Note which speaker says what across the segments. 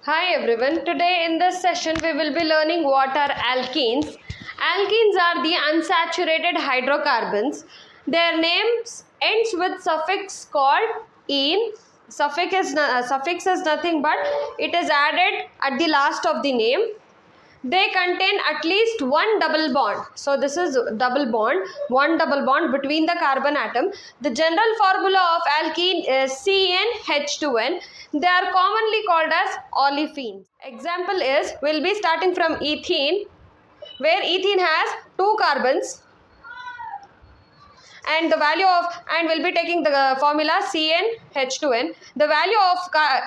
Speaker 1: Hi everyone, today in this session we will be learning what are alkenes. Alkenes are the unsaturated hydrocarbons. Their names ends with suffix called "-ene". Suffix is nothing but it is added at the last of the name. They contain at least one double bond. So this is double bond, one double bond between the carbon atom. The general formula of alkene is CnH2n. They are commonly called as olefins. Example is, we'll be starting from ethene, where ethene has two carbons and the value of, and we'll be taking the formula CnH2n. The value of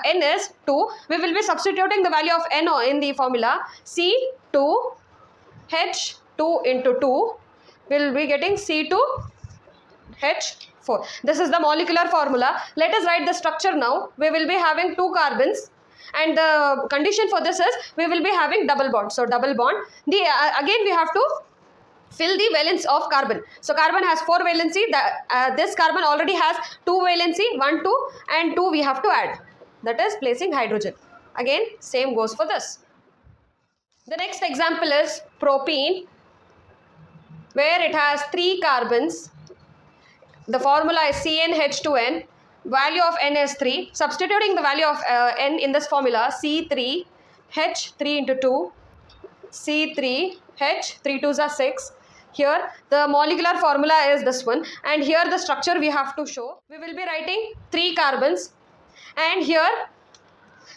Speaker 1: n is 2. We will be substituting the value of n in the formula C2H2 into 2. We'll be getting C2H4. This is the molecular formula. Let us write the structure now. We will be having two carbons. And the condition for this is we will be having double bond. So double bond. Again we have to fill the valence of carbon. So carbon has 4 valency. This carbon already has 2 valency, 1, 2 and 2 we have to add. That is placing hydrogen. Again same goes for this. The next example is propene, where it has 3 carbons. The formula is CnH2n. Value of n is 3. Substituting the value of n in this formula, C3H3 into 2, C3H, 3 2s are 6. Here the molecular formula is this one, and here the structure we have to show. We will be writing 3 carbons, and here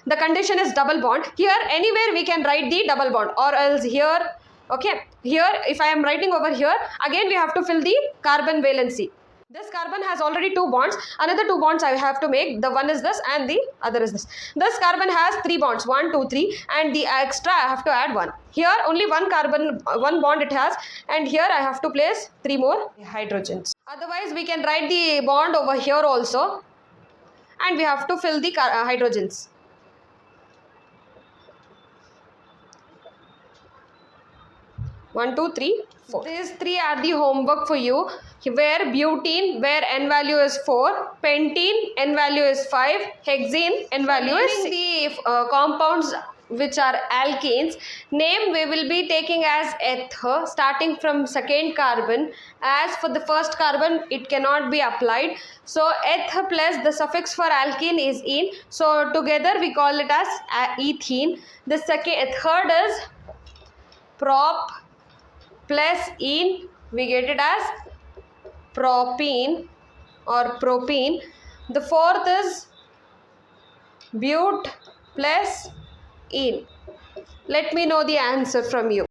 Speaker 1: the condition is double bond. Here anywhere we can write the double bond, or else here, okay, here if I am writing over here, again we have to fill the carbon valency. This carbon has already 2 bonds. Another 2 bonds I have to make. The one is this and the other is this. This carbon has 3 bonds, 1, 2, 3, and the extra I have to add 1. Here only 1 carbon, 1 bond it has, and here I have to place 3 more hydrogens. Otherwise we can write the bond over here also, and we have to fill the hydrogens. One, two, three, 4. These 3 are the homework for you. Where butene, where n value is 4, pentene, n value is 5, hexene, n value is 6. The compounds which are alkenes, name we will be taking as ether, starting from second carbon. As for the first carbon, it cannot be applied. So ether plus the suffix for alkene is "-ene". So together we call it as ethene. The third is prop plus "-ene, we get it as propene or propene. The fourth is but plus "-ene. Let me know the answer from you.